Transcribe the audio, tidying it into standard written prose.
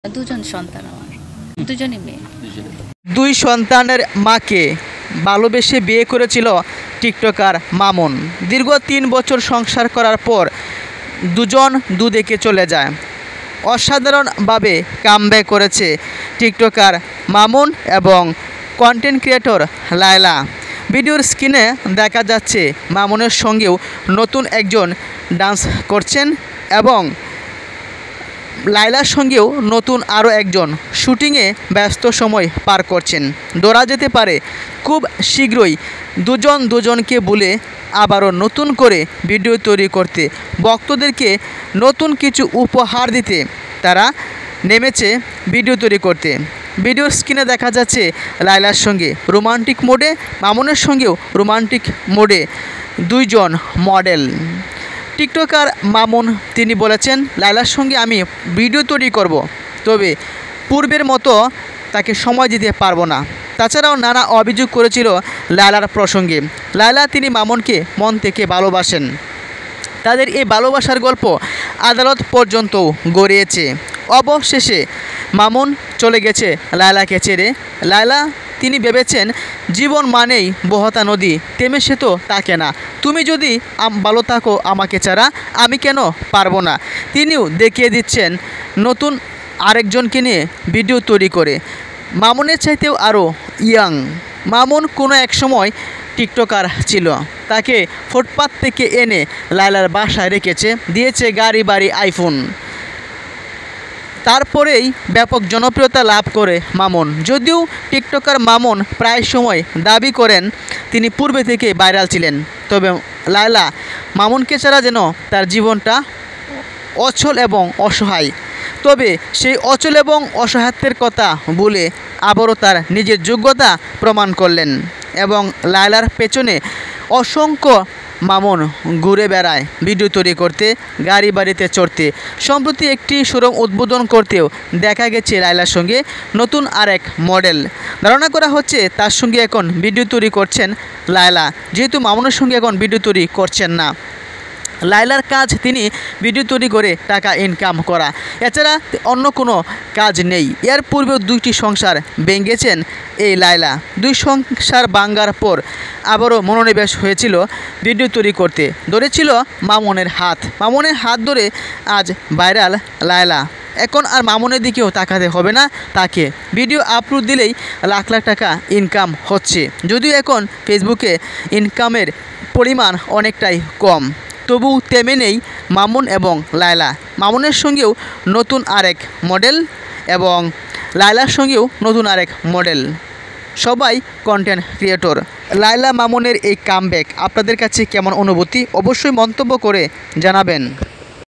দুজন সন্তান আমার, দুজনই মেয়ে। দুই সন্তানের মাকে ভালোবেসে বিয়ে করেছিল টিকটকার মামুন। দীর্ঘ 3 বছর সংসার করার পর দুজন দুদিকে চলে যায়। অসাধারণভাবে কামব্যাক করেছে টিকটকার মামুন এবং কন্টেন্ট ক্রিয়েটর লায়লা। ভিডিওর স্ক্রিনে দেখা যাচ্ছে মামুনের সঙ্গেও নতুন একজন ডান্স করছেন এবং লায়লার সঙ্গেও নতুন আরও একজন শুটিংয়ে ব্যস্ত সময় পার করছেন। ধরা যেতে পারে খুব শীঘ্রই দুজন দুজনকে বলে আবারও নতুন করে ভিডিও তৈরি করতে, ভক্তদেরকে নতুন কিছু উপহার দিতে তারা নেমেছে ভিডিও তৈরি করতে। ভিডিওর স্ক্রিনে দেখা যাচ্ছে লায়লার সঙ্গে রোমান্টিক মোডে, মামুনের সঙ্গেও রোমান্টিক মোডে দুইজন মডেল। টিকটকার মামুন তিনি বলেছেন, লায়লার সঙ্গে আমি ভিডিও তৈরি করব, তবে পূর্বের মতো তাকে সময় দিতে পারবো না। তাছাড়াও নানা অভিযোগ করেছিল লায়লার প্রসঙ্গে। লায়লা তিনি মামুনকে মন থেকে ভালোবাসেন। তাদের এই ভালোবাসার গল্প আদালত পর্যন্তও গড়িয়েছে। অবশেষে মামুন চলে গেছে লায়লাকে ছেড়ে। লায়লা তিনি ভেবেছেন জীবন মানেই বহতা নদী, থেমে সে তো থাকে না। তুমি যদি ভালো থাকো আমাকে ছাড়া, আমি কেন পারবো না। তিনিও দেখিয়ে দিচ্ছেন নতুন আরেকজনকে নিয়ে ভিডিও তৈরি করে। মামুনের চাইতেও আরও ইয়াং। মামুন কোনো এক সময় টিকটকার ছিল। তাকে ফুটপাত থেকে এনে লায়লার বাসায় রেখেছে, দিয়েছে গাড়ি বাড়ি আইফোন। তারপরেই ব্যাপক জনপ্রিয়তা লাভ করে মামুন। যদিও টিকটকার মামুন প্রায় সময় দাবি করেন তিনি পূর্বে থেকে ভাইরাল ছিলেন, তবে লায়লা মামুনকে ছাড়া যেন তার জীবনটা অচল এবং অসহায়। তবে সেই অচল এবং অসহায়ত্বের কথা বলে আবারও তার নিজের যোগ্যতা প্রমাণ করলেন এবং লায়লার পেছনে অসংখ্য মামুন ঘুরে বেড়ায় ভিডিও তৈরি করতে, গাড়ি বাড়িতে চড়তে। সম্প্রতি একটি শোরুম উদ্বোধন করতেও দেখা গেছে লায়লার সঙ্গে নতুন আরেক মডেল। ধারণা করা হচ্ছে তার সঙ্গে এখন ভিডিও তৈরি করছেন লায়লা, যেহেতু মামুনের সঙ্গে এখন ভিডিও তৈরি করছেন না। লায়লার কাজ তিনি ভিডিও তৈরি করে টাকা ইনকাম করা, এছাড়া অন্য কোনো কাজ নেই। এর পূর্বেও 2টি সংসার ভেঙেছেন এই লায়লা। 2 সংসার ভাঙার পর আবারও মনোনিবেশ হয়েছিল ভিডিও তৈরি করতে, ধরেছিল মামুনের হাত। মামুনের হাত ধরে আজ ভাইরাল লায়লা। এখন আর মামুনের দিকেও তাকাতে হবে না তাকে। ভিডিও আপলোড দিলেই লাখ লাখ টাকা ইনকাম হচ্ছে। যদিও এখন ফেসবুকে ইনকামের পরিমাণ অনেকটাই কম, তবু থেমে নেই মামুন এবং লায়লা। মামুনের সঙ্গেও নতুন আরেক মডেল এবং লায়লার সঙ্গেও নতুন আরেক মডেল, সবাই কন্টেন্ট ক্রিয়েটর। লায়লা মামুনের এই কামব্যাক আপনাদের কাছে কেমন অনুভূতি অবশ্যই মন্তব্য করে জানাবেন।